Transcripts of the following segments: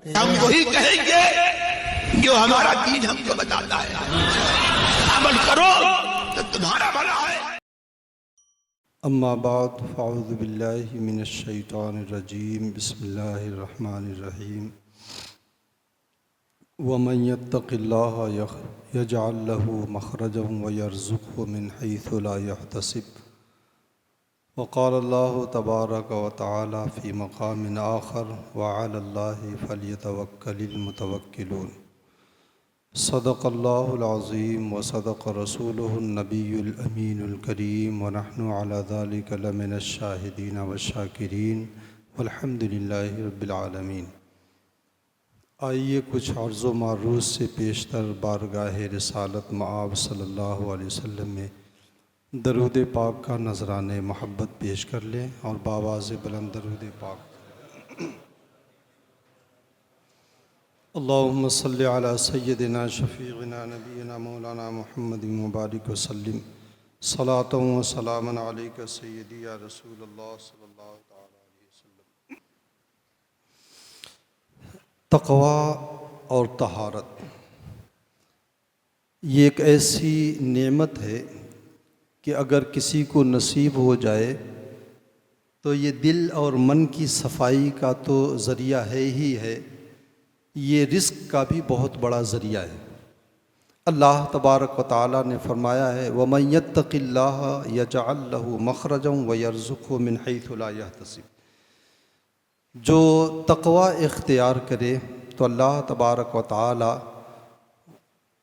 हम वही कहेंगे जो हमारा दीन हमको बताता है। अमल करो तो तुम्हारा भला है। अम्मा बाद फ़अऊज़ु बिल्लाहि मिनश्शैतानिर्रजीम बिस्मिल्लाहिर्रहमानिर्रहीम वमन यत्तक़िल्लाह यजअल लहू मख़रजन व यरज़ुक़हु मिन हैथु ला यहतसिब वक़ाल अल्लाहु तबारक व तआला फ़ी मक़ामिन आख़र व अलल्लाहि फ़ल्यतवक्कलिल मुतवक्किलून। सदक़ल्लाहुल अज़ीम व सदक़ रसूलुहुन नबियुल अमीनुल करीम व नहनु अला ज़ालिका लमिनश शाहिदीन व शाकिरीन वल्हम्दुलिल्लाहि रब्बिल आलमीन। आइए कुछ अर्ज़ व मारूज़ से पेशतर बारगाह रिसालत मआब सल्लल्लाहु अलैहि वसल्लम में दरूद पाक का नज़राने मोहब्बत पेश कर लें और बावाज़ बुलंद दरूद पाक। अल्लाहुम्मा सल्लि अला सय्यदिना शफ़ीइना नबीना मौलाना मुहम्मदिन व बारिक व सल्लिम सलातन व सलामन अलैका सय्यदी या रसूलल्लाह सल्लल्लाहु तआला अलैहि वसल्लम। तक़वा और तहारत ये एक ऐसी नेमत है कि अगर किसी को नसीब हो जाए तो ये दिल और मन की सफाई का तो ज़रिया है ही है, ये रिज़्क़ का भी बहुत बड़ा ज़रिया है। अल्लाह तबारक व तआला ने फरमाया है वमन यत्तक़िल्लाह यजअल लहू मख़रजन व यरज़ुक़हु मिन हैथु ला यहतसिब। जो तक़वा इख्तियार करे तो अल्लाह तबारक व तआला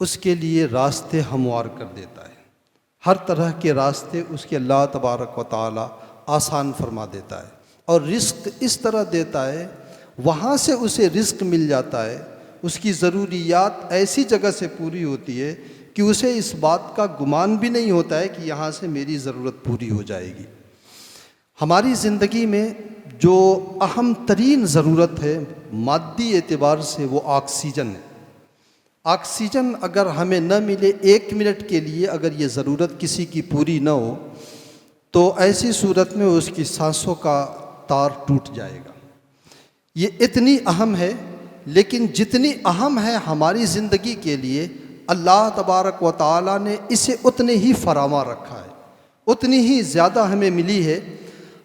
उसके लिए रास्ते हमवार कर देता है। हर तरह के रास्ते उसके अल्लाह तबारक व तआला आसान फरमा देता है और रिज़्क़ इस तरह देता है, वहाँ से उसे रिज़्क़ मिल जाता है। उसकी ज़रूरियात ऐसी जगह से पूरी होती है कि उसे इस बात का गुमान भी नहीं होता है कि यहाँ से मेरी ज़रूरत पूरी हो जाएगी। हमारी ज़िंदगी में जो अहम तरीन ज़रूरत है मादी एतबार से वो ऑक्सीजन है। ऑक्सीजन अगर हमें न मिले एक मिनट के लिए, अगर ये ज़रूरत किसी की पूरी न हो तो ऐसी सूरत में उसकी सांसों का तार टूट जाएगा। ये इतनी अहम है, लेकिन जितनी अहम है हमारी ज़िंदगी के लिए अल्लाह तबारक व तआला ने इसे उतने ही फरामा रखा है, उतनी ही ज़्यादा हमें मिली है।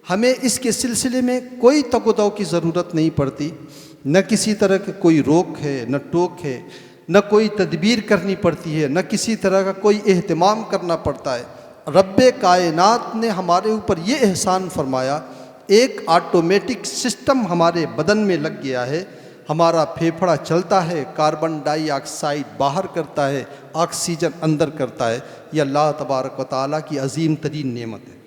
हमें इसके सिलसिले में कोई तको की ज़रूरत नहीं पड़ती, न किसी तरह की कोई रोक है, न टोक है, न कोई तदबीर करनी पड़ती है, न किसी तरह का कोई एहतमाम करना पड़ता है। रब्बे कायनात ने हमारे ऊपर ये एहसान फरमाया, एक ऑटोमेटिक सिस्टम हमारे बदन में लग गया है। हमारा फेफड़ा चलता है, कार्बन डाइऑक्साइड बाहर करता है, ऑक्सीजन अंदर करता है। ये अल्लाह तबारक व तआला की अजीम तरीन नेमत है।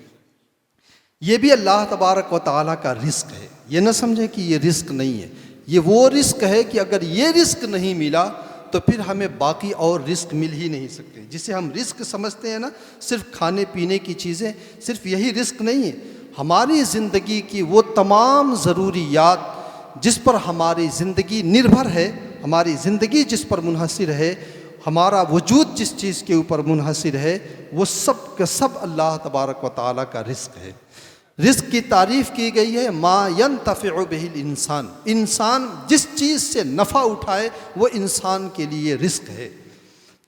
ये भी अल्लाह तबारक व तआला का रिज़्क़ है। ये न समझें कि ये रिज़्क़ नहीं है, ये वो रिज़्क़ है कि अगर ये रिज़्क़ नहीं मिला तो फिर हमें बाकी और रिज़्क़ मिल ही नहीं सकते। जिसे हम रिज़्क़ समझते हैं ना, सिर्फ खाने पीने की चीज़ें, सिर्फ यही रिज़्क़ नहीं है। हमारी ज़िंदगी की वो तमाम ज़रूरियात जिस पर हमारी ज़िंदगी निर्भर है, हमारी ज़िंदगी जिस पर मुनहसिर है, हमारा वजूद जिस चीज़ के ऊपर मुनहसिर है, वो सब का सब अल्लाह तबारक व तआला का रिज़्क़ है। रिज़्क़ की तारीफ़ की गई है मा यंतफ़िउ बिहिल इंसान। इंसान जिस चीज़ से नफ़ा उठाए वो इंसान के लिए रिज़्क़ है।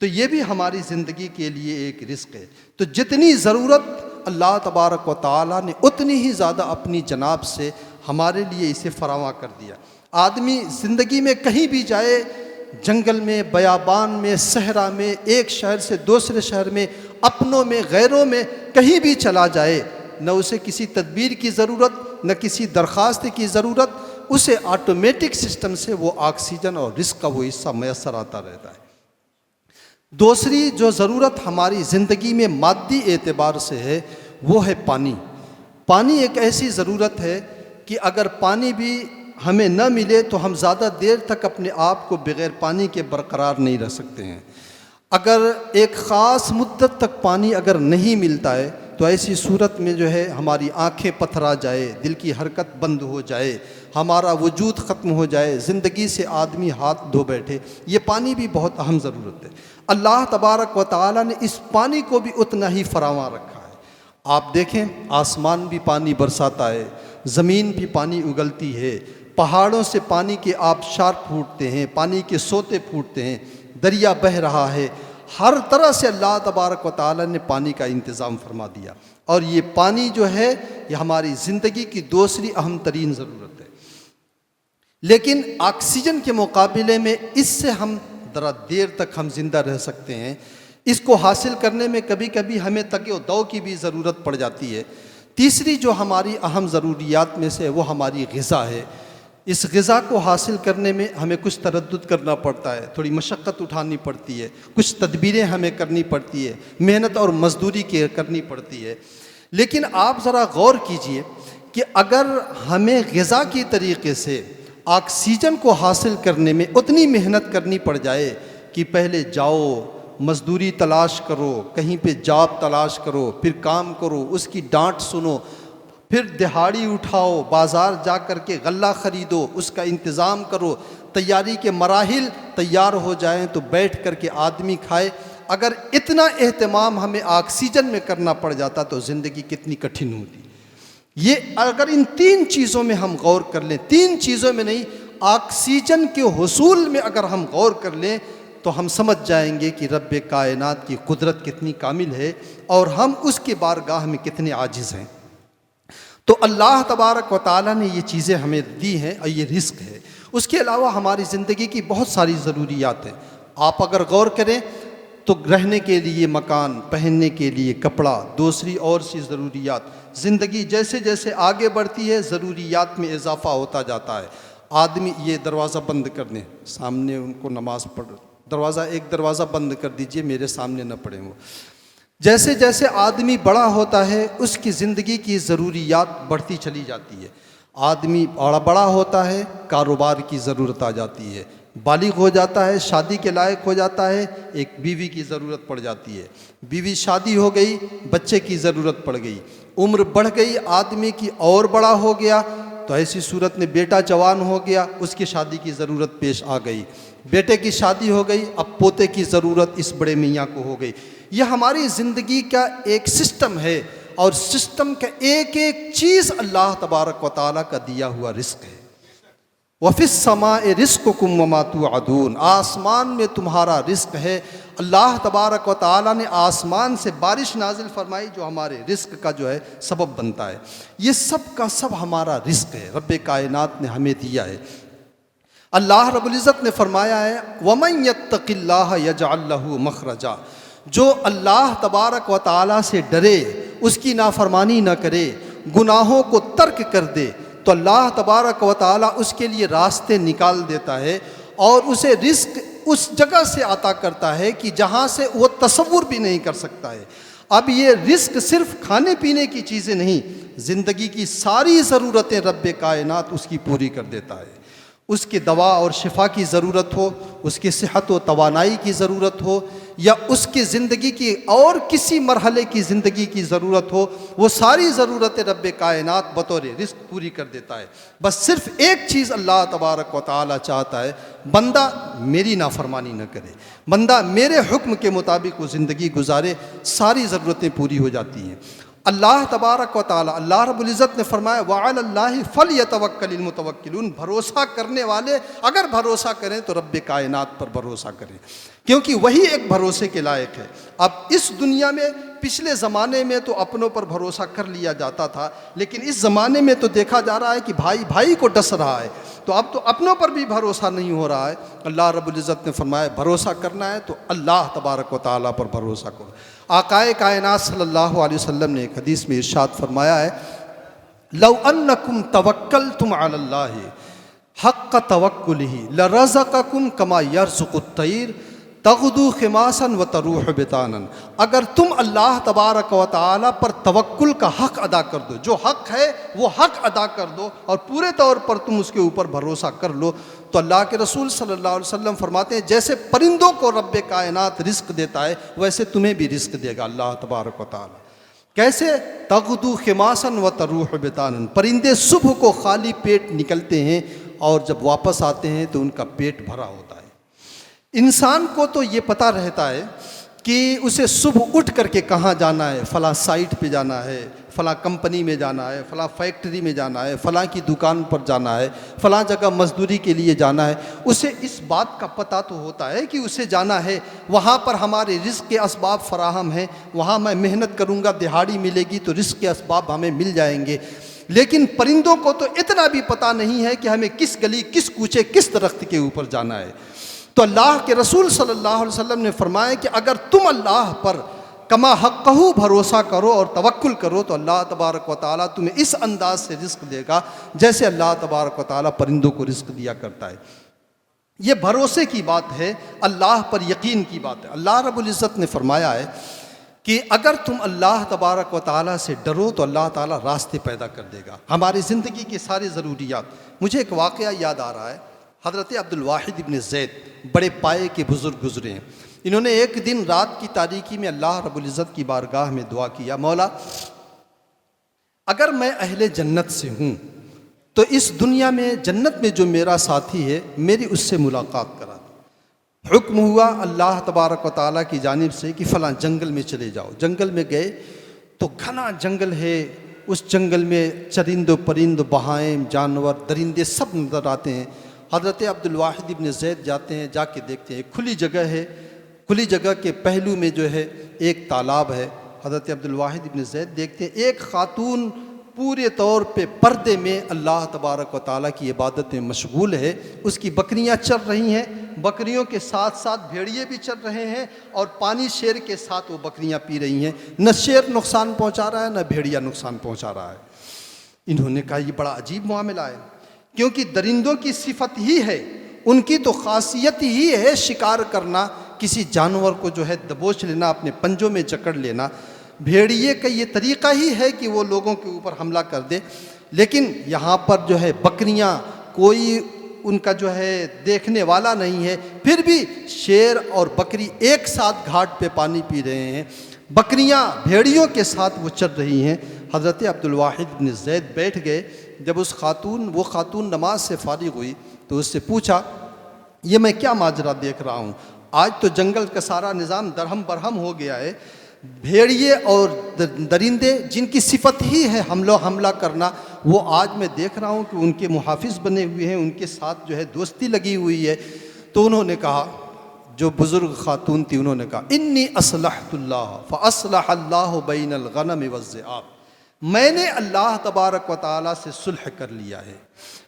तो ये भी हमारी ज़िंदगी के लिए एक रिज़्क़ है। तो जितनी ज़रूरत अल्लाह तबारक व तआला ने उतनी ही ज़्यादा अपनी जनाब से हमारे लिए इसे फरावा कर दिया। आदमी ज़िंदगी में कहीं भी जाए, जंगल में, बयाबान में, सहरा में, एक शहर से दूसरे शहर में, अपनों में, गैरों में, कहीं भी चला जाए, न उसे किसी तदबीर की ज़रूरत, न किसी दरख्वास्त की ज़रूरत। उसे ऑटोमेटिक सिस्टम से वो ऑक्सीजन और रिज़्क़ का वो हिस्सा मैसर आता रहता है। दूसरी जो ज़रूरत हमारी ज़िंदगी में मादी एतबार से है वो है पानी। पानी एक ऐसी ज़रूरत है कि अगर पानी भी हमें न मिले तो हम ज़्यादा देर तक अपने आप को बग़ैर पानी के बरकरार नहीं रह सकते हैं। अगर एक ख़ास मुद्दत तक पानी अगर नहीं मिलता है तो ऐसी सूरत में जो है हमारी आँखें पथरा जाए, दिल की हरकत बंद हो जाए, हमारा वजूद ख़त्म हो जाए, ज़िंदगी से आदमी हाथ धो बैठे। ये पानी भी बहुत अहम ज़रूरत है। अल्लाह तबारक व तआला ने इस पानी को भी उतना ही फरावा रखा है। आप देखें, आसमान भी पानी बरसाता है, ज़मीन भी पानी उगलती है, पहाड़ों से पानी के आबशार फूटते हैं, पानी के सोते फूटते हैं, दरिया बह रहा है। हर तरह से अल्लाह तबारक व तआला ने पानी का इंतज़ाम फरमा दिया। और ये पानी जो है ये हमारी ज़िंदगी की दूसरी अहम तरीन ज़रूरत है। लेकिन ऑक्सीजन के मुकाबले में इससे हम ज़रा देर तक हम ज़िंदा रह सकते हैं। इसको हासिल करने में कभी कभी हमें तके दौ की भी ज़रूरत पड़ जाती है। तीसरी जो हमारी अहम ज़रूरियात में से है वो हमारी ग़िज़ा है। इस ग़िज़ा को हासिल करने में हमें कुछ तरद्दुद करना पड़ता है, थोड़ी मशक्क़त उठानी पड़ती है, कुछ तदबीरें हमें करनी पड़ती है, मेहनत और मज़दूरी करनी पड़ती है। लेकिन आप ज़रा गौर कीजिए कि अगर हमें ग़िज़ा की तरीक़े से ऑक्सीजन को हासिल करने में उतनी मेहनत करनी पड़ जाए कि पहले जाओ मज़दूरी तलाश करो, कहीं पे जॉब तलाश करो, फिर काम करो, उसकी डांट सुनो, फिर दिहाड़ी उठाओ, बाज़ार जा कर के गल्ला ख़रीदो, उसका इंतज़ाम करो, तैयारी के मराहिल तैयार हो जाएं तो बैठ कर के आदमी खाए। अगर इतना एहतमाम हमें ऑक्सीजन में करना पड़ जाता तो ज़िंदगी कितनी कठिन होती। ये अगर इन तीन चीज़ों में हम गौर कर लें, तीन चीज़ों में नहीं, ऑक्सीजन के हुसूल में अगर हम गौर कर लें तो हम समझ जाएंगे कि रब कायनात की कुदरत कितनी कामिल है और हम उसके बारगाह में कितने आजिज़ हैं। तो अल्लाह तबारक व तआला ने ये चीज़ें हमें दी हैं और ये रिस्क है। उसके अलावा हमारी ज़िंदगी की बहुत सारी ज़रूरियात हैं। आप अगर गौर करें तो रहने के लिए मकान, पहनने के लिए कपड़ा, दूसरी और सी ज़रूरियात, ज़िंदगी जैसे जैसे आगे बढ़ती है ज़रूरियात में इजाफ़ा होता जाता है। आदमी ये दरवाज़ा बंद कर दें, सामने उनको नमाज़ पढ़, दरवाज़ा एक दरवाज़ा बंद कर दीजिए, मेरे सामने न पढ़ें वो। जैसे जैसे आदमी बड़ा होता है उसकी ज़िंदगी की ज़रूरियात बढ़ती चली जाती है। आदमी बड़ा होता है, कारोबार की ज़रूरत आ जाती है, बालिग हो जाता है, शादी के लायक हो जाता है, एक बीवी की ज़रूरत पड़ जाती है, बीवी शादी हो गई, बच्चे की ज़रूरत पड़ गई, उम्र बढ़ गई आदमी की और बड़ा हो गया तो ऐसी सूरत में बेटा जवान हो गया, उसकी शादी की ज़रूरत पेश आ गई, बेटे की शादी हो गई, अब पोते की ज़रूरत इस बड़े मियाँ को हो गई। यह हमारी ज़िंदगी का एक सिस्टम है और सिस्टम का एक एक चीज़ अल्लाह तबारक व तआला का दिया हुआ रिस्क है। वफ़िस समाए रिज़्क़ुकुम वमा तुअदून, आसमान में तुम्हारा रिस्क है। अल्लाह तबारक व तआला ने आसमान से बारिश नाजिल फरमाई जो हमारे रिस्क का जो है सबब बनता है। ये सब का सब हमारा रिस्क है, रब्बे कायनात ने हमें दिया है। अल्लाह रब्बुल इज़्ज़त ने फरमाया है वमन यत्तक़िल्लाह यजअल लहू मख़रजा, जो अल्लाह तबारक व तआला से डरे, उसकी नाफरमानी न करे, गुनाहों को तर्क कर दे तो अल्लाह तबारक व तआला उसके लिए रास्ते निकाल देता है और उसे रिस्क उस जगह से अता करता है कि जहाँ से वो तसव्वुर भी नहीं कर सकता है। अब ये रिस्क सिर्फ खाने पीने की चीज़ें नहीं, ज़िंदगी की सारी ज़रूरतें रब्बे कायनात उसकी पूरी कर देता है। उसके दवा और शिफा की ज़रूरत हो, उसकी सेहत व तवानाई की ज़रूरत हो या उसकी ज़िंदगी की और किसी मरहले की ज़िंदगी की ज़रूरत हो, वो सारी ज़रूरतें रब्बे कायनात बतौर रिस्क पूरी कर देता है। बस सिर्फ एक चीज़ अल्लाह तबारक व तआला चाहता है, बंदा मेरी नाफरमानी न करे, बंदा मेरे हुक्म के मुताबिक वो ज़िंदगी गुजारे, सारी ज़रूरतें पूरी हो जाती हैं। अल्लाह तबारक व तआला, अल्लाह रब्बुल इज़्ज़त ने फरमाया वअलल्लाहि फलयतवक्कलिल मुतवक्किलून, भरोसा करने वाले अगर भरोसा करें तो रब्बे कायनात पर भरोसा करें, क्योंकि वही एक भरोसे के लायक है। अब इस दुनिया में पिछले ज़माने में तो अपनों पर भरोसा कर लिया जाता था, लेकिन इस ज़माने में तो देखा जा रहा है कि भाई भाई को डस रहा है, तो अब तो अपनों पर भी भरोसा नहीं हो रहा है। अल्लाह रब्बुल इज़्ज़त ने फरमाया भरोसा करना है तो अल्लाह तबारक व तआला पर भरोसा करो। आकाए कायनात सल्लल्लाहु अलैहि वसल्लम ने एक हदीस में इरशाद फरमाया है लौ अन्नकुम तवक्कलतुम अलल्लाहि हक़्क़ तवक्कुलिही लरज़क़कुम कमा यरज़ुक़ुत तैर तग़दू खिमासन व तरूह बितानन, अगर तुम अल्लाह तबारक व तआला पर तवक्कुल का हक़ अदा कर दो, जो हक़ है वो हक़ अदा कर दो और पूरे तौर पर तुम उसके ऊपर भरोसा कर लो, तो अल्लाह के रसूल सल्लल्लाहु अलैहि वसल्लम फरमाते हैं जैसे परिंदों को रब्बे कायनात रिस्क देता है वैसे तुम्हें भी रिस्क देगा अल्लाह तबारक व तआला। कैसे? तग़दू खिमासन व तरूह बितानन, परिंदे सुबह को खाली पेट निकलते हैं और जब वापस आते हैं तो उनका पेट भरा होता है। इंसान को तो ये पता रहता है कि उसे सुबह उठ करके कहाँ जाना है, फ़लाँ साइट पे जाना है, फ़लाँ कंपनी में जाना है, फ़लाँ फैक्ट्री में जाना है, फ़लाँ की दुकान पर जाना है, फ़लाँ जगह मजदूरी के लिए जाना है। उसे इस बात का पता तो होता है कि उसे जाना है, वहाँ पर हमारे रिज़्क़ के असबाब फराहम हैं, वहाँ मैं मेहनत करूँगा, दिहाड़ी मिलेगी तो रिज़्क़ के असबाब हमें मिल जाएंगे। लेकिन परिंदों को तो इतना भी पता नहीं है कि हमें किस गली, किस कूचे, किस दरख्त के ऊपर जाना है। तो अल्लाह के रसूल सल्लल्लाहु अलैहि वसल्लम ने फरमाया कि अगर तुम अल्लाह पर कमा हक़्क़हू भरोसा करो और तवक्कुल करो तो अल्लाह तबारक व तआला तुम्हें इस अंदाज से रिज़्क़ देगा जैसे अल्लाह तबारक व तआला परिंदों को रिज़्क़ दिया करता है। ये भरोसे की बात है, अल्लाह पर यकीन की बात है। अल्लाह रब्बुल इज़्ज़त ने फरमाया है कि अगर तुम अल्लाह तबारक व तआला से डरो तो अल्लाह ताला रास्ते पैदा कर देगा हमारी ज़िंदगी के सारे ज़रूरियात। मुझे एक वाक़या याद आ रहा है, हज़रत अब्दुल वाहिद इब्न ज़ैद बड़े पाए के बुज़ुर्ग गुज़रे हैं। इन्होंने एक दिन रात की तारीकी में अल्लाह रब्बुल इज़्ज़त की बारगाह में दुआ किया, मौला अगर मैं अहले जन्नत से हूँ तो इस दुनिया में जन्नत में जो मेरा साथी है मेरी उससे मुलाकात करा दो। हुक्म हुआ अल्लाह तबारक व तआला की जानिब से कि फ़लाँ जंगल में चले जाओ। जंगल में गए तो घना जंगल है, उस जंगल में चरिंद परिंद, बहाएम, जानवर, दरिंदे सब नज़र आते हैं। हज़रत अब्दुल वाहिद इब्न ज़ैद जाते हैं, जाके देखते हैं खुली जगह है, खुली जगह के पहलू में जो है एक तालाब है। हज़रत अब्दुल वाहिद इब्न ज़ैद देखते हैं एक ख़ातून पूरे तौर पे पर्दे में अल्लाह तबारक व तआला की इबादत में मशगूल है। उसकी बकरियां चल रही हैं, बकरियों के साथ साथ भेड़िए भी चल रहे हैं और पानी शेर के साथ वो बकरियां पी रही हैं। न शेर नुकसान पहुंचा रहा है न भेड़िया नुकसान पहुंचा रहा है। इन्होंने कहा ये बड़ा अजीब मामला है, क्योंकि दरिंदों की सिफत ही है, उनकी तो खासियत ही है शिकार करना, किसी जानवर को जो है दबोच लेना, अपने पंजों में जकड़ लेना। भेड़िए का ये तरीक़ा ही है कि वो लोगों के ऊपर हमला कर दे। लेकिन यहाँ पर जो है बकरियाँ, कोई उनका जो है देखने वाला नहीं है, फिर भी शेर और बकरी एक साथ घाट पे पानी पी रहे हैं। बकरियाँ भेड़ियों के साथ वो चल रही हैं। हज़रत अब्दुल वाहिद इब्न ज़ैद बैठ गए। जब वो खातून नमाज से फारिग हुई तो उससे पूछा ये मैं क्या माजरा देख रहा हूँ, आज तो जंगल का सारा निज़ाम दरहम बरहम हो गया है। भेड़िए और दरिंदे जिनकी सिफत ही है हमला करना, वो आज मैं देख रहा हूँ कि उनके मुहाफिज बने हुए हैं, उनके साथ जो है दोस्ती लगी हुई है। तो उन्होंने कहा, जो बुज़ुर्ग खातून थी, उन्होंने कहा इन्नी असलहतुल्लाह फ़अस्लहल्लाहु बैनल गनम वज़्ज़िआब, मैंने अल्लाह तबारक व तआला से सुलह कर लिया है,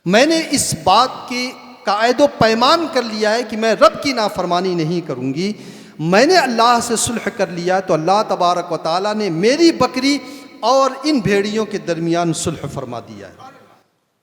मैंने इस बात की कायदो पैमान कर लिया है कि मैं रब की नाफरमानी नहीं करूँगी। मैंने अल्लाह से सुलह कर लिया तो अल्लाह तबारक व तआला ने मेरी बकरी और इन भेड़ियों के दरमियान सुलह फरमा दिया है।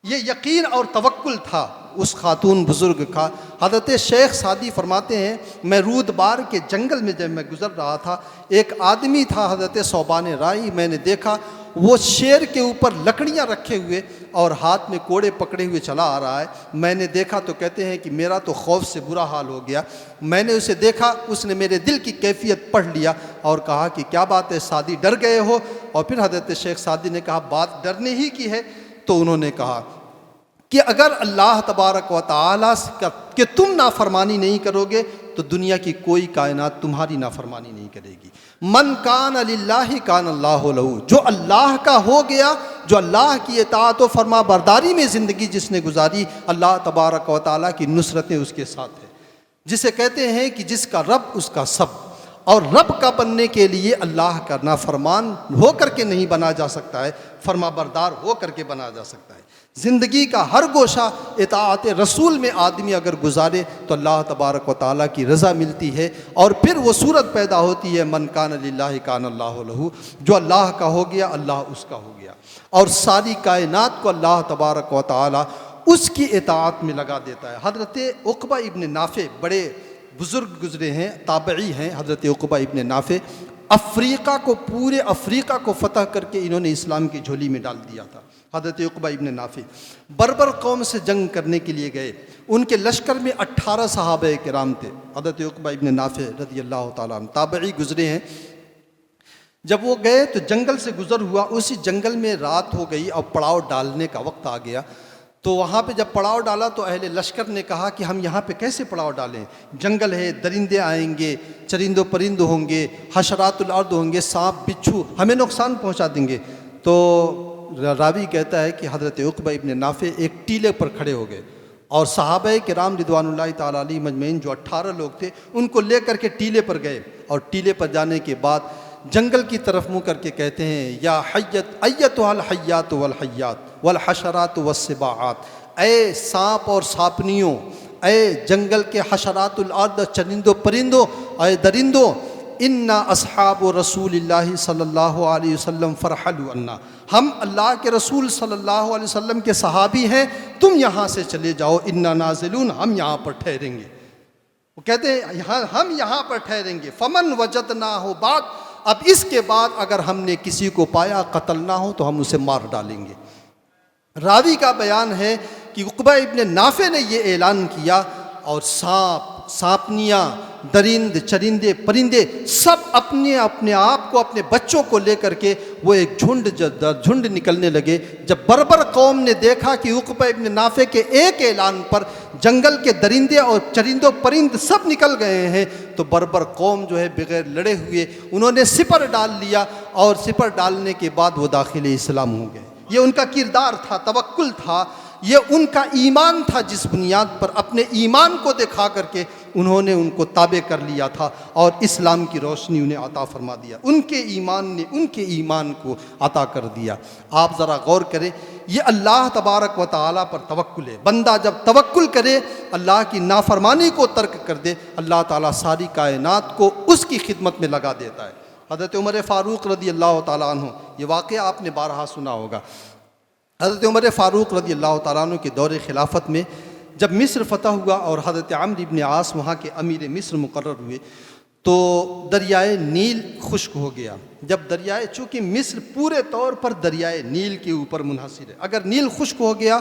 ये यकीन और तवक्कुल था उस खातून बुज़ुर्ग का। हज़रत शेख सादी फरमाते हैं, मैं रूदबार के जंगल में जब मैं गुज़र रहा था, एक आदमी था हज़रत सौबान राई, मैंने देखा वो शेर के ऊपर लकड़ियाँ रखे हुए और हाथ में कोड़े पकड़े हुए चला आ रहा है। मैंने देखा तो कहते हैं कि मेरा तो खौफ से बुरा हाल हो गया। मैंने उसे देखा, उसने मेरे दिल की कैफियत पढ़ लिया और कहा कि क्या बात है सादी, डर गए हो? और फिर हज़रत शेख सादी ने कहा बात डरने ही की है। तो उन्होंने कहा कि अगर अल्लाह तबारक व तआला कि तुम नाफरमानी नहीं करोगे तो दुनिया की कोई कायनात तुम्हारी नाफरमानी नहीं करेगी। मन कान लिल्लाहि कान अल्लाहु लहू, जो अल्लाह का हो गया, जो अल्लाह की इताअत व फरमा बरदारी में ज़िंदगी जिसने गुजारी, अल्लाह तबारक व तआला की नुसरतें उसके साथ है। जिसे कहते हैं कि जिसका रब उसका सब, और रब का बनने के लिए अल्लाह का नाफरमान हो करके नहीं बना जा सकता है, फरमा बरदार हो करके बना जा सकता है। ज़िंदगी का हर गोशा इताअत रसूल में आदमी अगर गुजारे तो अल्लाह तबारक व तआला की रज़ा मिलती है और फिर वो सूरत पैदा होती है मन कान लिल्लाहि कान अल्लाहु लहू, जो अल्लाह का हो गया अल्लाह उसका हो गया और सारी कायनात को अल्लाह तबारक व तआला उसकी इताअत में लगा देता है। हज़रत उक़बा इब्न नाफ़े बड़े बुज़ुर्ग गुज़रे हैं, ताबई हैं। हज़रत उक़बा इब्न नाफ़े अफ़्रीका को, पूरे अफ़्रीका को फ़तह करके इन्होंने इस्लाम की झोली में डाल दिया था। हज़रत उक़बा इब्न नाफ़े बर्बर कौम से जंग करने के लिए गए। उनके लश्कर में 18 सहाबा किराम थे। हज़रत उक़बा इब्न नाफ़े रज़ियल्लाहु ताला अन्हु ताबई गुज़रे हैं। जब वो गए तो जंगल से गुज़र हुआ, उसी जंगल में रात हो गई और पड़ाव डालने का वक्त आ गया। तो वहाँ पे जब पड़ाव डाला तो अहले लश्कर ने कहा कि हम यहाँ पे कैसे पड़ाव डालें, जंगल है, दरिंदे आएंगे, चरिंदो परिंद होंगे, हशरातुल अर्द होंगे, सांप बिच्छू हमें नुकसान पहुँचा देंगे। तो रावी कहता है कि हज़रत उक़बा इब्न नाफ़े एक टीले पर खड़े हो गए और सहाबा किराम रिदवानुल्लाहि ताला अलैहिम मजमईन जो 18 लोग थे उनको ले करके टीले पर गए। और टीले पर जाने के बाद जंगल की तरफ मुँह करके कहते हैं, या हय्यत अय्यतुहल हय्यात वल हय्यात वल हशरात वस्सिबाआत, ए सांप और सांपनियों, ए जंगल के हशरातुल अर्द चरिंदों परिंदों, ए दरिंदों, इन्ना अस्हाब रसूलिल्लाहि सल्लल्लाहु अलैहि वसल्लम फरहलु अन्ना, हम अल्लाह के रसूल सल्लल्लाहु अलैहि वसल्लम के सहाबी हैं, तुम यहाँ से चले जाओ, इन्ना नाज़िलून, हम यहाँ पर ठहरेंगे। वो कहते हैं हम यहाँ पर ठहरेंगे। फमन वजदना हो बाद, अब इसके बाद अगर हमने किसी को पाया कत्ल ना हो तो हम उसे मार डालेंगे। रावी का बयान है कि उक़बा इब्न नाफ़े ने ये ऐलान किया और सांप, सांपनियाँ, दरिंद, चरिंदे, परिंदे सब अपने अपने आप को, अपने बच्चों को लेकर के वो एक झुंड निकलने लगे। जब बर्बर कौम ने देखा कि उक़बा इब्न नाफ़े के एक ऐलान पर जंगल के दरिंदे और चरिंदों परिंद सब निकल गए हैं, तो बर्बर कौम जो है बग़ैर लड़े हुए उन्होंने सिपर डाल लिया और सिपर डालने के बाद वो दाखिल इस्लाम हो गए। ये उनका किरदार था, तवक्कुल था, ये उनका ईमान था, जिस बुनियाद पर अपने ईमान को दिखा करके उन्होंने उनको ताबे कर लिया था और इस्लाम की रोशनी उन्हें अता फरमा दिया। उनके ईमान ने उनके ईमान को अता कर दिया। आप ज़रा गौर करें, ये अल्लाह तबारक व तआला पर तवक्कुल है। बंदा जब तवक्कुल करे, अल्लाह की नाफरमानी को तर्क कर दे, अल्लाह ताला सारी कायनात को उसकी खिदमत में लगा देता है। हज़रत उमर फ़ारूक रज़ी अल्लाह ताला अन्हु, ये वाक़या आपने बारहा सुना होगा। हज़रत उमर फ़ारूक रज़ी अल्लाह ताला अन्हु के दौरे खिलाफत में जब मिस्र फ़तह हुआ और हज़रत अम्र इब्न आस वहाँ के अमीर मिस्र मुकर्रर हुए, तो दरियाए नील खुश्क हो गया। जब दरियाए, चूँकि मिस्र पूरे तौर पर दरियाए नील के ऊपर मुनहसिर है, अगर नील खुश्क हो गया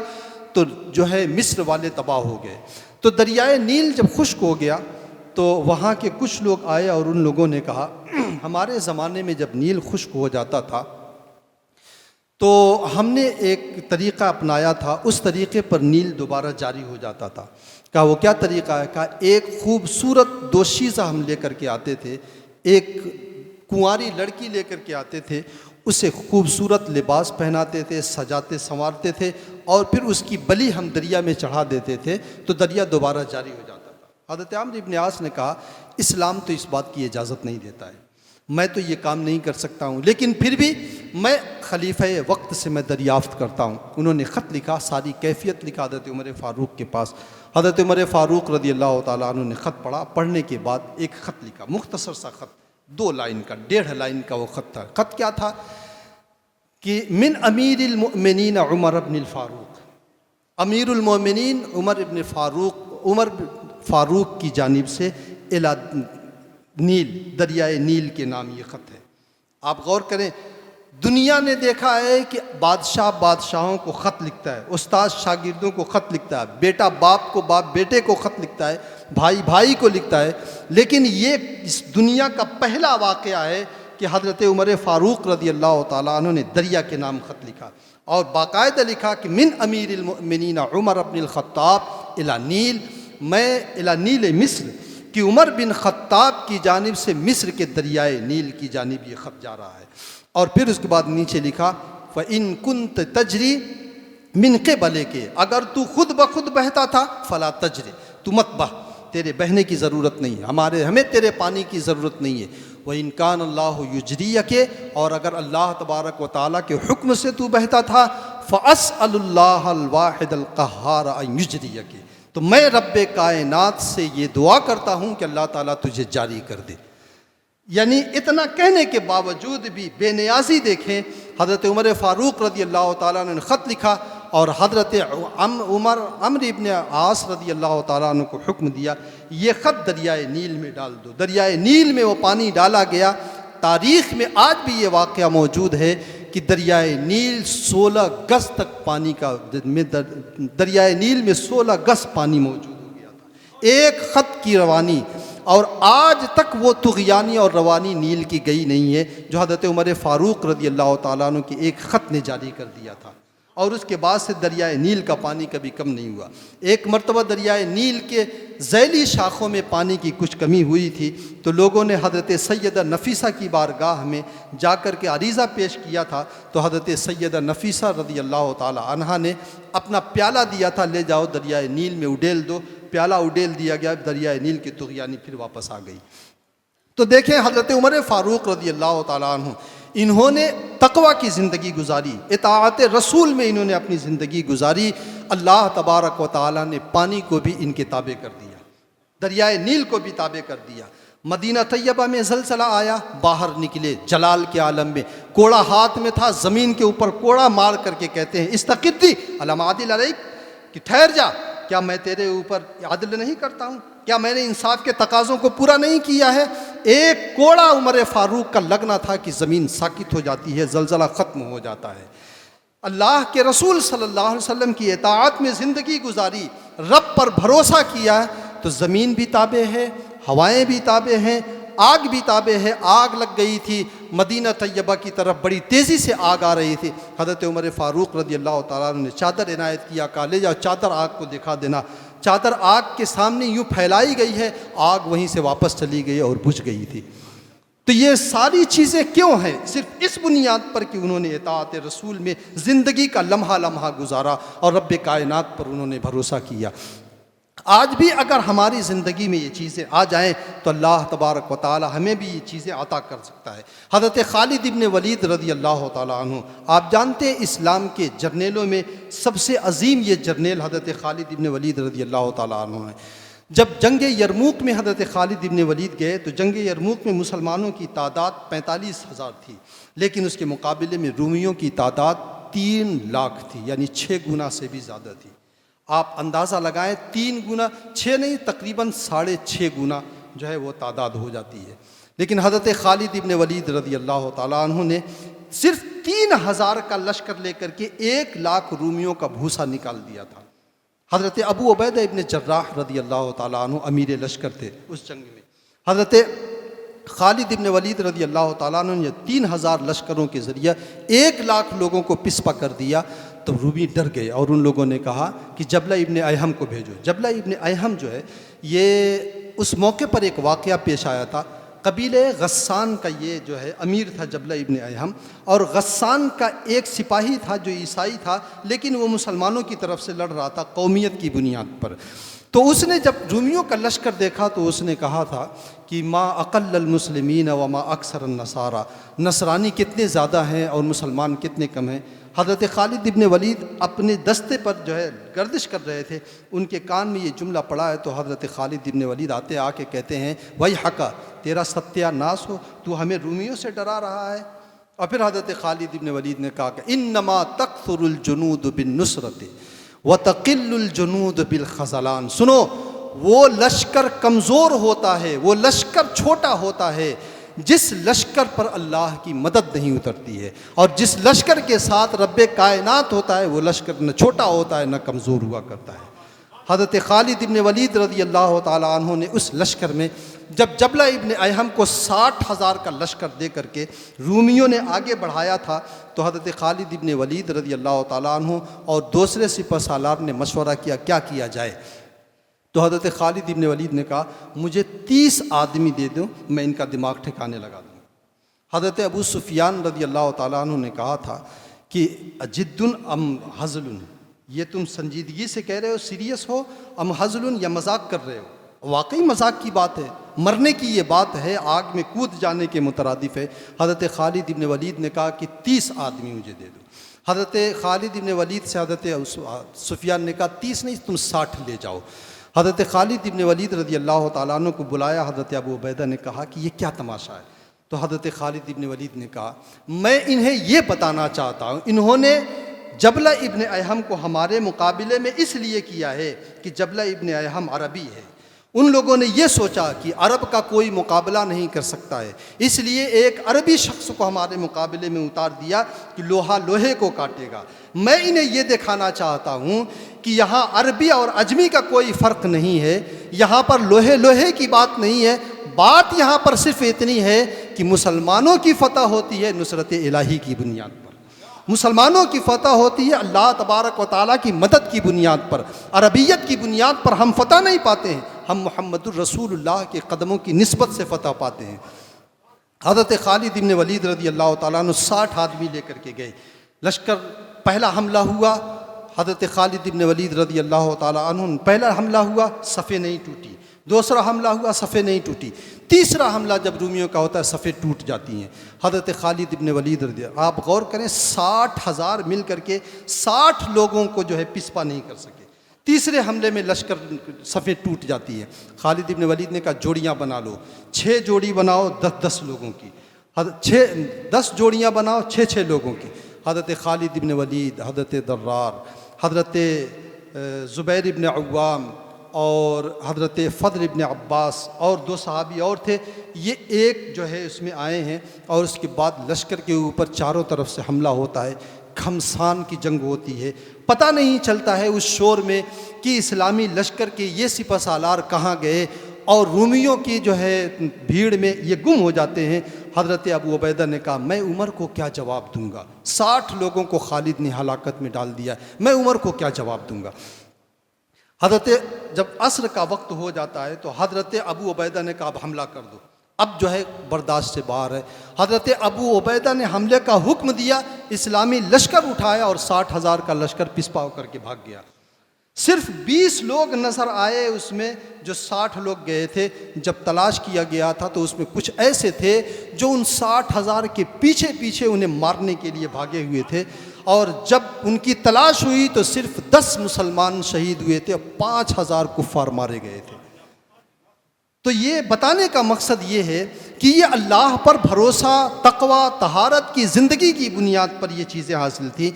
तो जो है मिस्र वाले तबाह हो गए। तो दरियाए नील जब खुश्क हो गया तो वहाँ के कुछ लोग आए और उन लोगों ने कहा, हमारे ज़माने में जब नील खुश्क हो जाता था तो हमने एक तरीक़ा अपनाया था, उस तरीक़े पर नील दोबारा जारी हो जाता था। कहा वो क्या तरीक़ा है? कहा एक खूबसूरत दोशीज़ा हम लेकर के आते थे, एक कुंवारी लड़की लेकर के आते थे, उसे खूबसूरत लिबास पहनाते थे, सजाते संवारते थे और फिर उसकी बलि हम दरिया में चढ़ा देते थे तो दरिया दोबारा जारी हो जाता था। हज़रत अम्र इब्न आस ने कहा, इस्लाम तो इस बात की इजाज़त नहीं देता है, मैं तो ये काम नहीं कर सकता हूँ, लेकिन फिर भी मैं खलीफा वक्त से मैं दरियाफ़्त करता हूँ। उन्होंने ख़त लिखा, सारी कैफियत लिखा हज़रत उमर फ़ारूक के पास। हज़रत उमर फ़ारूक रज़ी अल्लाह ताला अन्हु ने ख़त पढ़ा। पढ़ने के बाद एक ख़त लिखा, मुख्तसर सा ख़त, 2 लाइन का, 1.5 लाइन का वो ख़त था। ख़त क्या था कि मिन अमीरुल मोमिनीन उमर इब्न फ़ारूक, अमीरुल मोमिनीन उमर इब्न फ़ारूक, उमर फ़ारूक की जानिब से इला नील, दरियाए नील के नाम ये ख़त है। आप गौर करें, दुनिया ने देखा है कि बादशाह बादशाहों को ख़त लिखता है, उस्ताद शागिर्दों को ख़त लिखता है, बेटा बाप को, बाप बेटे को ख़त लिखता है, भाई भाई को लिखता है, लेकिन ये इस दुनिया का पहला वाक़या है कि हज़रत उमर फ़ारूक रज़ी अल्लाह ताला अन्हु ने दरिया के नाम ख़त लिखा और बाकायदा लिखा कि मिन अमीरुल मोमिनीन उमर इब्नुल ख़त्ताब इला नील, मैं इला नील मिस्र, कि उमर बिन ख़त्ताब की जानिब से मिस्र के दरियाए नील की जानिब ये ख़त जा रहा है। और फिर उसके बाद नीचे लिखा, फ़इन कुन्त तजरी मिन क़िबले के, अगर तू खुद ब खुद बहता था, फ़ला तजरी, तू मत बह, तेरे बहने की ज़रूरत नहीं है, हमें तेरे पानी की ज़रूरत नहीं है। व इन कान अल्लाहु युजरियके, और अगर अल्लाह तबारक व तआला के हुक्म से तू बहता था, फ़अस्अलुल्लाहल वाहिदल क़ह्हार अन युजरियके, तो मैं रब्बे कायनात से ये दुआ करता हूँ कि अल्लाह ताला तुझे जारी कर दे। यानी इतना कहने के बावजूद भी बेनियाजी देखें, हज़रत उमर फ़ारूक रज़ी अल्लाह ताला ने ख़त लिखा और हज़रत अम्र इब्न आस रज़ी अल्लाह ताला ने को हुक्म दिया, ये ख़त दरियाए नील में डाल दो। दरियाए नील में वो पानी डाला गया। तारीख़ में आज भी ये वाक़या मौजूद है कि दरियाए नील 16 गज़ तक पानी का, दरियाए नील में 16 गज़ पानी मौजूद हो गया था, एक ख़त की रवानी, और आज तक वो तुग़यानी और रवानी नील की गई नहीं है जो हज़रत उमर फ़ारूक रज़ी अल्लाह ताला अन्हु की एक ख़त ने जारी कर दिया था। और उसके बाद से दरियाए नील का पानी कभी कम नहीं हुआ। एक मरतबा दरियाए नील के ज़ैली शाखों में पानी की कुछ कमी हुई थी, तो लोगों ने हज़रत सैयदा नफ़ीसा की बारगाह में जाकर के अरीज़ा पेश किया था। तो हज़रत सैयदा नफ़ीसा रज़ी अल्लाह ताला अन्हा ने अपना प्याला दिया था, ले जाओ दरियाए नील में उडेल दो। प्याला उडेल दिया गया, दरियाए नील की तुग़यानी फिर वापस आ गई। तो देखें हज़रत उमर फ़ारूक रज़ी अल्लाह ताला अन्हु, इन्होंने तक़वा की ज़िंदगी गुजारी, इताअत रसूल में इन्होंने अपनी ज़िंदगी गुजारी। अल्लाह तबारक व तआला ने पानी को भी इनके ताबे कर दिया, दरियाए नील को भी ताबे कर दिया। मदीना तैयबा में ज़लज़ला आया, बाहर निकले जलाल के आलम में, कोड़ा हाथ में था, ज़मीन के ऊपर कोड़ा मार करके कहते हैं इस्तक़िद्दी अलम आदिल अलैक, कि ठहर जा, क्या मैं तेरे ऊपर आदिल नहीं करता हूँ? क्या मैंने इंसाफ के तकाज़ों को पूरा नहीं किया है? एक कोड़ा उमर फ़ारूक का लगना था कि ज़मीन साकित हो जाती है, ज़लज़ला ख़त्म हो जाता है। अल्लाह के रसूल सल्लल्लाहु अलैहि वसल्लम की इताअत में ज़िंदगी गुजारी, रब पर भरोसा किया, तो ज़मीन भी ताबे है, हवाएं भी ताबे हैं, आग भी ताबे है। आग लग गई थी मदीना तैयबा की तरफ, बड़ी तेज़ी से आग आ रही थी। हज़रत उमर फ़ारूक रज़ी अल्लाह ताला ने चादर इनायत किया, कहा ले जाओ चादर आग को दिखा देना। चादर आग के सामने यूँ फैलाई गई है, आग वहीं से वापस चली गई और बुझ गई थी। तो ये सारी चीज़ें क्यों हैं? सिर्फ इस बुनियाद पर कि उन्होंने इताअत रसूल में ज़िंदगी का लम्हा लम्हा गुजारा और रब्बे कायनात पर उन्होंने भरोसा किया। आज भी अगर हमारी ज़िंदगी में ये चीज़ें आ जाएं तो अल्लाह तबारक व तआला हमें भी ये चीज़ें अता कर सकता है। हज़रत खालिद इब्न वलीद रज़ी अल्लाह तआला अन्हु, आप जानते हैं इस्लाम के जर्नेलों में सबसे अजीम ये जर्नेल हज़रत खालिद इब्न वलीद रज़ी अल्लाह तआला अन्हु हैं। जब जंग यरमूक में हज़रत खालिद इब्न वलीद गए तो जंग यरमूक में मुसलमानों की तादाद 45,000 थी, लेकिन उसके मुकाबले में रूमियों की तादाद 3 लाख थी, यानी 6 गुना से भी ज़्यादा थी। आप अंदाज़ा लगाएं, 3 गुना, 6 नहीं, तकरीबन 6.5 गुना जो है वो तादाद हो जाती है। लेकिन हज़रत खालिद इब्न वलीद रज़ी अल्लाह ताला अन्हु ने सिर्फ 3,000 का लश्कर लेकर के 1 लाख रूमियों का भूसा निकाल दिया था। हज़रत अबू उबैदा इब्न जर्राह रज़ी अल्लाह ताला अन्हु अमीर लश्कर थे उस जंग में। हज़रत खालिद इब्न वलीद रज़ी अल्लाह ताला अन्हु ने 3,000 लश्करों के ज़रिए 1 लाख लोगों को पिसपा कर दिया। तो रूमी डर गए और उन लोगों ने कहा कि जबला इब्न अयहम को भेजो। जबला इब्न अयहम जो है, ये उस मौके पर एक वाक़या पेश आया था। कबीले गस्सान का ये जो है अमीर था जबला इब्न अयहम, और गस्सान का एक सिपाही था जो ईसाई था, लेकिन वो मुसलमानों की तरफ से लड़ रहा था कौमियत की बुनियाद पर। तो उसने जब रूमियों का लश्कर देखा तो उसने कहा था कि मा अक़ल्लल मुस्लिमीन व मा अक्सर नसारा, नसरानी कितने ज़्यादा हैं और मुसलमान कितने कम हैं। हज़रत खालिद इब्न वलीद अपने दस्ते पर जो है गर्दिश कर रहे थे, उनके कान में ये जुमला पड़ा है। तो हज़रत खालिद इब्न वलीद आते आके कहते हैं वही हक़ा, तेरा सत्यानाश हो, तू हमें रूमियों से डरा रहा है। और फिर हज़रत खालिद इब्न वलीद ने कहा कि इन्नमा तक्सुरुल जुनूद बिन नुसरत व तक़िल्लुल जुनूद बिल ख़ज़लान। सुनो, वो लश्कर कमज़ोर होता है, वो लश्कर छोटा होता है जिस लश्कर पर अल्लाह की मदद नहीं उतरती है, और जिस लश्कर के साथ रब्बे कायनात होता है वो लश्कर न छोटा होता है न कमज़ोर हुआ करता है। हज़रत खालिद इब्न वलीद रज़ी अल्लाह ताला अन्हु ने उस लश्कर में जब जबला इब्न अयहम को 60,000 का लश्कर दे करके रूमियों ने आगे बढ़ाया था, तो हज़रत खालिद इब्न वलीद रज़ी अल्लाह ताला अन्हु और दूसरे सिपहसालार ने मशवरा किया क्या किया जाए। तो हज़रत खालिद इब्न वलीद ने कहा मुझे 30 आदमी दे दो, मैं इनका दिमाग ठिकाने लगा दूँ। हज़रत अबू सुफियान रज़ी अल्लाह ताला अन्हु ने कहा था कि जिद्दुन अम हज़लुन, ये तुम संजीदगी से कह रहे हो, सीरियस हो, अम हज़लुन, या मजाक कर रहे हो? वाकई मजाक की बात है, मरने की ये बात है, आग में कूद जाने के मुतरादिफ है। हज़रत खालिद इब्न वलीद ने कहा कि 30 आदमी मुझे दे दो। हज़रत खालिद इब्न वलीद से हज़रत सुफियान ने कहा 30 नहीं, तुम 60 ले जाओ। हज़रत खालिद इब्न वलीद रज़ी अल्लाह ताला अन्हु को बुलाया। हज़रत अबू उबैदा ने कहा कि ये क्या तमाशा है? तो हज़रत खालिद इब्न वलीद ने कहा मैं इन्हें ये बताना चाहता हूँ, इन्होंने जबला इब्न अयहम को हमारे मुकाबले में इसलिए किया है कि जबला इब्न अयहम अरबी है। उन लोगों ने ये सोचा कि अरब का कोई मुकाबला नहीं कर सकता है, इसलिए एक अरबी शख्स को हमारे मुकाबले में उतार दिया कि लोहा लोहे को काटेगा। मैं इन्हें ये दिखाना चाहता हूँ कि यहाँ अरबी और अजमी का कोई फ़र्क नहीं है, यहाँ पर लोहे लोहे की बात नहीं है, बात यहाँ पर सिर्फ इतनी है कि मुसलमानों की फ़तह होती है नुसरत इलाही की बुनियाद पर। मुसलमानों की फतह होती है अल्लाह तबारक व तआला की मदद की बुनियाद पर, अरबियत की बुनियाद पर हम फतह नहीं पाते हैं, हम मुहम्मदुर रसूलुल्लाह के कदमों की निस्बत से फतह पाते हैं। हज़रत खालिद इब्न वलीद रज़ी अल्लाह तआला अन्हु 60 आदमी लेकर के गए। लश्कर पहला हमला हुआ, हज़रत खालिद इब्न वलीद रज़ी अल्लाह तआला अन्हु, पहला हमला हुआ सफ़े नहीं टूटी, दूसरा हमला हुआ सफ़े नहीं टूटी, तीसरा हमला जब रूमियों का होता है सफ़े टूट जाती हैं। हज़रत खालिद इब्न वलीद रज़ी, आप गौर करें 60,000 मिल करके 60 लोगों को जो है पिस्पा नहीं कर सके। तीसरे हमले में लश्कर सफ़े टूट जाती है। खालिद इब्न वलीद ने कहा जोड़ियाँ बना लो, 6 जोड़ी बनाओ 10-10 लोगों की, 10 जोड़ियाँ बनाओ 6-6 लोगों की। हज़रत खालिद इब्न वलीद, हज़रत दर्रार, हज़रत ज़ुबैर इब्न अव्वाम और हज़रत फ़द्ल इब्न अब्बास और 2 सहाबी और थे, ये एक जो है उसमें आए हैं और उसके बाद लश्कर के ऊपर चारों तरफ से हमला होता है, घमसान की जंग होती है। पता नहीं चलता है उस शोर में कि इस्लामी लश्कर के ये सिपह सालार कहाँ गए और रूमियों की जो है भीड़ में ये गुम हो जाते हैं। हज़रत अबू उबैदा ने कहा मैं उमर को क्या जवाब दूंगा, 60 लोगों को खालिद ने हलाकत में डाल दिया, मैं उमर को क्या जवाब दूंगा। हज़रत जब असर का वक्त हो जाता है तो हज़रत अबू उबैदा ने कहा अब हमला कर दो, अब जो है बर्दाश्त से बाहर है। हज़रत अबू उबैदा ने हमले का हुक्म दिया, इस्लामी लश्कर उठाया और 60,000 का लश्कर पिस्पा होकर के भाग गया। सिर्फ 20 लोग नज़र आए उसमें जो 60 लोग गए थे। जब तलाश किया गया था तो उसमें कुछ ऐसे थे जो उन 60,000 के पीछे पीछे उन्हें मारने के लिए भागे हुए थे और जब उनकी तलाश हुई तो सिर्फ 10 मुसलमान शहीद हुए थे और 5,000 कुफ़ार मारे गए थे। तो ये बताने का मकसद ये है कि ये अल्लाह पर भरोसा, तक़वा, तहारत की ज़िंदगी की बुनियाद पर ये चीज़ें हासिल थी।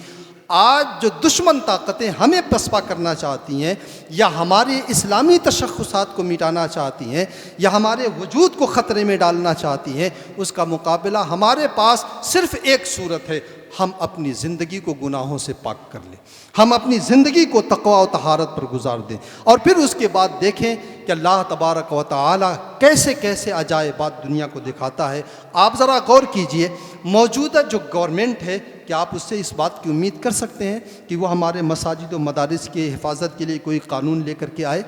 आज जो दुश्मन ताकतें हमें पसपा करना चाहती हैं या हमारे इस्लामी तशख़्ख़ुसात को मिटाना चाहती हैं या हमारे वजूद को ख़तरे में डालना चाहती हैं, उसका मुकाबला हमारे पास सिर्फ़ एक सूरत है, हम अपनी ज़िंदगी को गुनाहों से पाक कर लें, हम अपनी ज़िंदगी को तक़वा और तहारत पर गुजार दें और फिर उसके बाद देखें कि अल्लाह तबारक व तआला कैसे कैसे अजायबात दुनिया को दिखाता है। आप ज़रा गौर कीजिए, मौजूदा जो गवर्नमेंट है, क्या आप उससे इस बात की उम्मीद कर सकते हैं कि वो हमारे मसाजिद और मदारिस की हिफाजत के लिए कोई कानून लेकर के आए?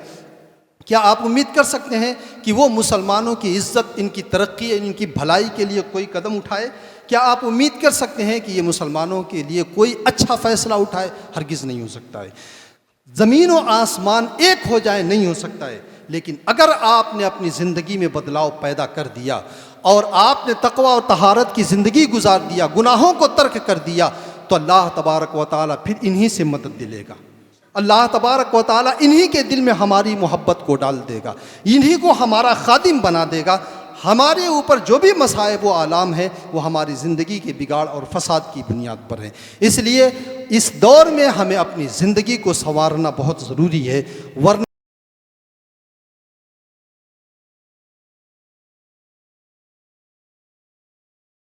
क्या आप उम्मीद कर सकते हैं कि वो मुसलमानों की इज़्ज़त, इनकी तरक्की, इनकी भलाई के लिए कोई कदम उठाए? क्या आप उम्मीद कर सकते हैं कि ये मुसलमानों के लिए कोई अच्छा फ़ैसला उठाए? हरगिज़ नहीं हो सकता है। ज़मीन और आसमान एक हो जाए नहीं हो सकता है, लेकिन अगर आपने अपनी ज़िंदगी में बदलाव पैदा कर दिया और आपने तक़वा और तहारत की ज़िंदगी गुजार दिया, गुनाहों को तर्क कर दिया, तो अल्लाह तबारक व तआला फिर इन्हीं से मदद दिलेगा। अल्लाह तबारक व तआला इन्हीं के दिल में हमारी मोहब्बत को डाल देगा, इन्हीं को हमारा खादिम बना देगा। हमारे ऊपर जो भी मसाइब व आलाम है वो हमारी ज़िंदगी के बिगाड़ और फसाद की बुनियाद पर है। इसलिए इस दौर में हमें अपनी ज़िंदगी को संवारना बहुत ज़रूरी है, वरना